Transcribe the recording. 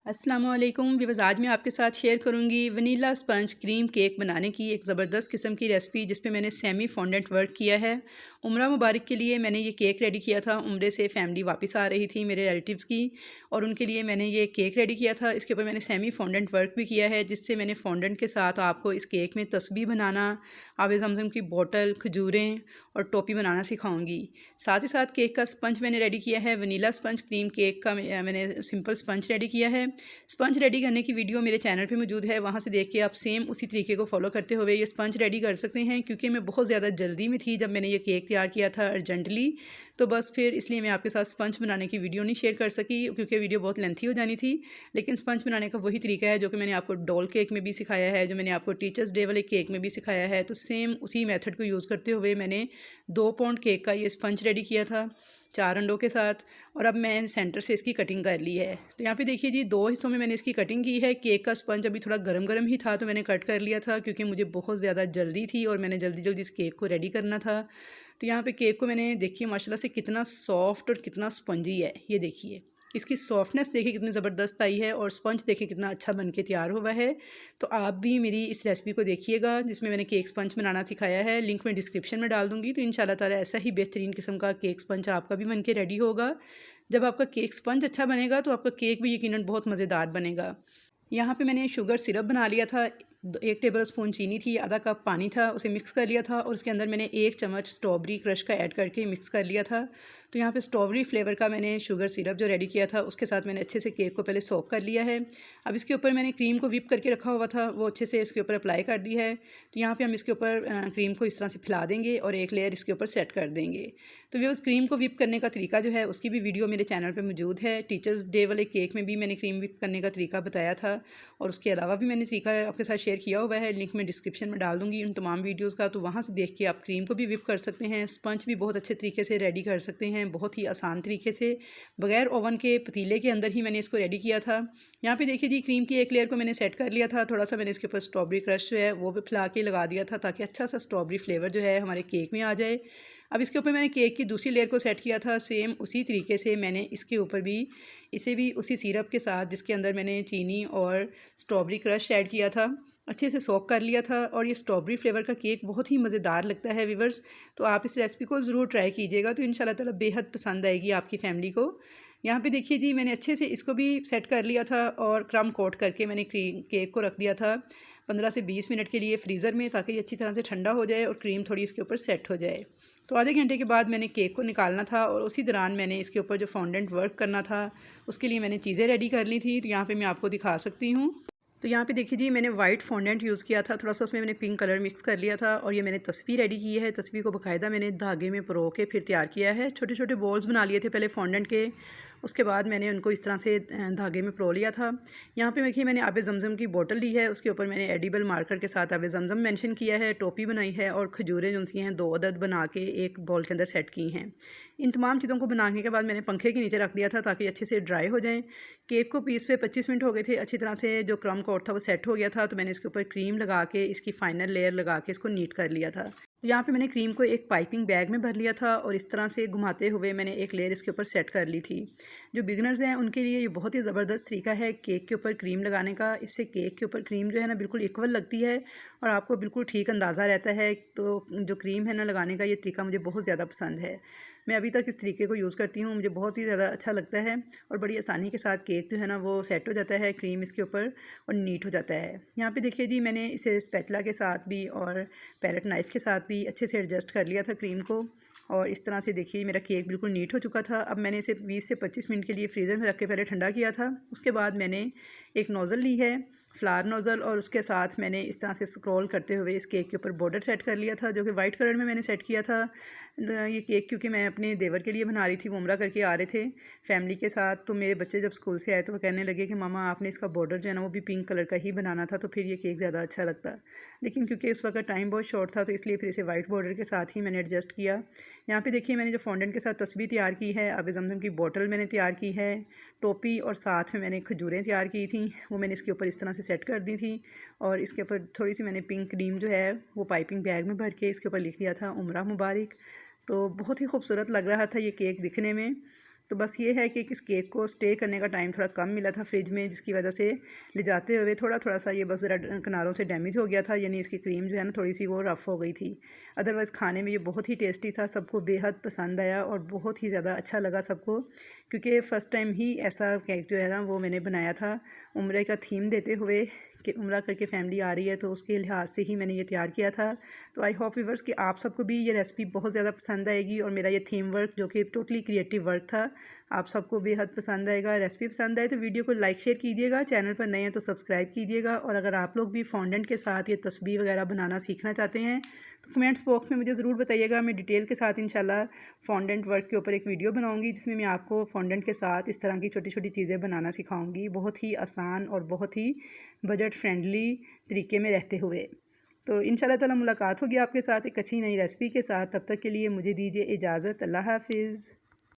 अस्सलामुअलैकुम व्यूअर्स। आज मैं आपके साथ शेयर करूंगी वनीला स्पंज क्रीम केक बनाने की एक ज़बरदस्त किस्म की रेसिपी जिस पे मैंने सेमी फॉन्डेंट वर्क किया है। उम्रा मुबारक के लिए मैंने ये केक रेडी किया था। उम्रे से फैमिली वापस आ रही थी मेरे रिलेटिव्स की, और उनके लिए मैंने ये केक रेडी किया था। इसके ऊपर मैंने सेमी फॉन्डेंट वर्क भी किया है, जिससे मैंने फॉन्डेंट के साथ आपको इस केक में तस्बीह बनाना, आब ज़मज़म की बोतल, खजूरें और टोपी बनाना सिखाऊंगी। साथ ही साथ केक का स्पंज मैंने रेडी किया है। वनीला स्पंज क्रीम केक का मैंने सिंपल स्पंज रेडी किया है। स्पंज रेडी करने की वीडियो मेरे चैनल पे मौजूद है, वहाँ से देख के आप सेम उसी तरीके को फॉलो करते हुए ये स्पंज रेडी कर सकते हैं। क्योंकि मैं बहुत ज़्यादा जल्दी में थी जब मैंने ये केक तैयार किया था अर्जेंटली, तो बस फिर इसलिए मैं आपके साथ स्पंज बनाने की वीडियो नहीं शेयर कर सकी, क्योंकि वीडियो बहुत लेंथी हो जानी थी। लेकिन स्पंज बनाने का वही तरीका है जो कि मैंने आपको डॉल केक में भी सिखाया है, जो मैंने आपको टीचर्स डे वाले केक में भी सिखाया है। तो सेम उसी मेथड को यूज़ करते हुए मैंने 2 पाउंड केक का ये स्पंज रेडी किया था 4 अंडों के साथ। और अब मैं सेंटर से इसकी कटिंग कर ली है। तो यहाँ पे देखिए जी, 2 हिस्सों में मैंने इसकी कटिंग की है। केक का स्पंज अभी थोड़ा गरम गरम ही था तो मैंने कट कर लिया था, क्योंकि मुझे बहुत ज़्यादा जल्दी थी और मैंने जल्दी जल्दी इस केक को रेडी करना था। तो यहाँ पे केक को मैंने देखिए माशाल्लाह से कितना सॉफ्ट और कितना स्पंजी है। ये देखिए इसकी सॉफ्टनेस देखिए कितनी ज़बरदस्त आई है, और स्पंज देखिए कितना अच्छा बन के तैयार हुआ है। तो आप भी मेरी इस रेसिपी को देखिएगा जिसमें मैंने केक स्पंज बनाना सिखाया है। लिंक मैं डिस्क्रिप्शन में डाल दूँगी। तो इंशाल्लाह ताला ऐसा ही बेहतरीन किस्म का केक स्पंज आपका भी बन के रेडी होगा। जब आपका केक स्पंज अच्छा बनेगा तो आपका केक भी यकीनन बहुत मज़ेदार बनेगा। यहाँ पे मैंने शुगर सिरप बना लिया था। 1 टेबल स्पून चीनी थी, आधा कप पानी था, उसे मिक्स कर लिया था। और उसके अंदर मैंने 1 चम्मच स्ट्रॉबेरी क्रश का ऐड करके मिक्स कर लिया था। तो यहाँ पे स्ट्रॉबेरी फ्लेवर का मैंने शुगर सिरप जो रेडी किया था उसके साथ मैंने अच्छे से केक को पहले सोक कर लिया है। अब इसके ऊपर मैंने क्रीम को व्हिप करके रखा हुआ था, वो अच्छे से इसके ऊपर अप्लाई कर दी है। तो यहाँ पे हम इसके ऊपर क्रीम को इस तरह से फैला देंगे और एक लेयर इसके ऊपर सेट कर देंगे। तो वो उस क्रीम को व्हिप करने का तरीका जो है उसकी भी वीडियो मेरे चैनल पर मौजूद है। टीचर्स डे वाले केक में भी मैंने क्रीम व्हिप करने का तरीका बताया था, और उसके अलावा भी मैंने तरीका आपके साथ शेयर किया हुआ है। लिंक मैं डिस्क्रिप्शन में डाल दूँगी उन तमाम वीडियोज़ का, तो वहाँ से देख के आप क्रीम को भी व्हिप कर सकते हैं। स्पंज भी बहुत अच्छे तरीके से रेडी कर सकते हैं, बहुत ही आसान तरीके से, बगैर ओवन के पतीले के अंदर ही मैंने इसको रेडी किया था। यहाँ पे देखिए जी, क्रीम की एक लेयर को मैंने सेट कर लिया था। थोड़ा सा मैंने इसके ऊपर स्ट्रॉबेरी क्रश जो है वो भी फैला के लगा दिया था, ताकि अच्छा सा स्ट्रॉबेरी फ्लेवर जो है हमारे केक में आ जाए। अब इसके ऊपर मैंने केक की दूसरी लेयर को सेट किया था। सेम उसी तरीके से मैंने इसके ऊपर भी इसे भी उसी सिरप के साथ, जिसके अंदर मैंने चीनी और स्ट्रॉबेरी क्रश ऐड किया था, अच्छे से सोक कर लिया था। और ये स्ट्रॉबेरी फ्लेवर का केक बहुत ही मज़ेदार लगता है व्यूअर्स। तो आप इस रेसिपी को ज़रूर ट्राई कीजिएगा, तो इंशाल्लाह ताला बेहद पसंद आएगी आपकी फैमिली को। यहाँ पे देखिए जी, मैंने अच्छे से इसको भी सेट कर लिया था और क्रम कोट करके मैंने क्रीम केक को रख दिया था 15 से 20 मिनट के लिए फ्रीज़र में, ताकि ये अच्छी तरह से ठंडा हो जाए और क्रीम थोड़ी इसके ऊपर सेट हो जाए। तो आधे घंटे के बाद मैंने केक को निकालना था, और उसी दौरान मैंने इसके ऊपर जो फॉन्डेंट वर्क करना था उसके लिए मैंने चीज़ें रेडी कर ली थी। तो यहाँ पे मैं आपको दिखा सकती हूँ। तो यहाँ पे देखिए जी, मैंने वाइट फॉन्डेंट यूज़ किया था, थोड़ा सा उसमें मैंने पिंक कलर मिक्स कर लिया था। और ये मैंने तस्वीर रेडी की है। तस्वीर को बाकायदा मैंने धागे में परो के फिर तैयार किया है। छोटे छोटे बॉल्स बना लिए थे पहले फॉन्डेंट के, उसके बाद मैंने उनको इस तरह से धागे में परो लिया था। यहाँ पे देखिए मैंने आबे ज़मज़म की बोतल ली है, उसके ऊपर मैंने एडिबल मार्कर के साथ आबे ज़मज़म मेंशन किया है, टोपी बनाई है, और खजूरें जो सी हैं 2 अदद बना के एक बॉल के अंदर सेट की हैं। इन तमाम चीज़ों को बनाने के बाद मैंने पंखे के नीचे रख दिया था, ताकि अच्छे से ड्राई हो जाएँ। केक को पीस पे 25 मिनट हो गए थे। अच्छी तरह से जो क्रम कोट था वो सेट हो गया था। तो मैंने इसके ऊपर क्रीम लगा के इसकी फ़ाइनल लेयर लगा के इसको नीट कर लिया था। तो यहाँ पे मैंने क्रीम को एक पाइपिंग बैग में भर लिया था, और इस तरह से घुमाते हुए मैंने एक लेयर इसके ऊपर सेट कर ली थी। जो बिगनर्स हैं उनके लिए ये बहुत ही ज़बरदस्त तरीका है केक के ऊपर क्रीम लगाने का। इससे केक के ऊपर क्रीम जो है ना बिल्कुल इक्वल लगती है, और आपको बिल्कुल ठीक अंदाज़ा रहता है। तो जो क्रीम है ना लगाने का, ये तरीका मुझे बहुत ज़्यादा पसंद है। मैं अभी तक इस तरीके को यूज़ करती हूँ, मुझे बहुत ही ज़्यादा अच्छा लगता है। और बड़ी आसानी के साथ केक जो है ना वो सेट हो जाता है क्रीम इसके ऊपर, और नीट हो जाता है। यहाँ पे देखिए जी, मैंने इसे स्पैचुला के साथ भी और पैरेट नाइफ़ के साथ भी अच्छे से एडजस्ट कर लिया था क्रीम को। और इस तरह से देखिए मेरा केक बिल्कुल नीट हो चुका था। अब मैंने इसे 20 से 25 मिनट के लिए फ्रीज़र में रख के पहले ठंडा किया था। उसके बाद मैंने एक नोज़ल ली है, फ्लावर नोज़ल, और उसके साथ मैंने इस तरह से स्क्रॉल करते हुए इस केक के ऊपर बॉर्डर सेट कर लिया था, जो कि वाइट कलर में मैंने सेट किया था। ये केक क्योंकि मैं अपने देवर के लिए बना रही थी, वो उम्रा करके आ रहे थे फैमिली के साथ। तो मेरे बच्चे जब स्कूल से आए तो वो कहने लगे कि मामा आपने इसका बॉर्डर जो है ना वो भी पिंक कलर का ही बनाना था, तो फिर ये केक ज़्यादा अच्छा लगता। लेकिन क्योंकि उस वक्त टाइम बहुत शॉर्ट था, तो इसलिए फिर इसे वाइट बॉर्डर के साथ ही मैंने एडजस्ट किया। यहाँ पे देखिए मैंने जो फॉन्डेंट के साथ तस्वीर तैयार की है, आबे ज़मज़म की बोतल मैंने तैयार की है, टोपी, और साथ में मैंने खजूरें तैयार की थी, वो मैंने इसके ऊपर इस तरह से सेट कर दी थी। और इसके ऊपर थोड़ी सी मैंने पिंक क्रीम जो है वो पाइपिंग बैग में भर के इसके ऊपर लिख दिया था उम्रा मुबारक। तो बहुत ही खूबसूरत लग रहा था ये केक दिखने में। तो बस ये है कि इस केक को स्टे करने का टाइम थोड़ा कम मिला था फ्रिज में, जिसकी वजह से ले जाते हुए थोड़ा सा ये बस ज़रा किनारों से डैमेज हो गया था, यानी इसकी क्रीम जो है ना थोड़ी सी वो रफ़ हो गई थी। अदरवाइज़ खाने में ये बहुत ही टेस्टी था, सबको बेहद पसंद आया और बहुत ही ज़्यादा अच्छा लगा सबको, क्योंकि फ़र्स्ट टाइम ही ऐसा केक जो है ना वो मैंने बनाया था उम्रे का थीम देते हुए कि उम्रा करके फैमिली आ रही है, तो उसके लिहाज से ही मैंने ये तैयार किया था। तो आई होप व्यूअर्स कि आप सबको भी ये रेसिपी बहुत ज़्यादा पसंद आएगी और मेरा ये थीम वर्क जो कि टोटली क्रिएटिव वर्क था आप सबको बेहद पसंद आएगा। रेसिपी पसंद आए तो वीडियो को लाइक शेयर कीजिएगा, चैनल पर नए हैं तो सब्सक्राइब कीजिएगा, और अगर आप लोग भी फॉन्डेंट के साथ ये तस्बीह वगैरह बनाना सीखना चाहते हैं तो कमेंट्स बॉक्स में मुझे ज़रूर बताइएगा। मैं डिटेल के साथ इंशाल्लाह फॉन्डेंट वर्क के ऊपर एक वीडियो बनाऊँगी जिसमें मैं आपको फॉन्डेंट के साथ इस तरह की छोटी छोटी चीज़ें बनाना सिखाऊँगी, बहुत ही आसान और बहुत ही बजट फ्रेंडली तरीके में रहते हुए। तो इंशाल्लाह ताला मुलाकात होगी आपके साथ एक अच्छी नई रेसिपी के साथ। तब तक के लिए मुझे दीजिए इजाज़त। अल्लाह हाफ़िज़।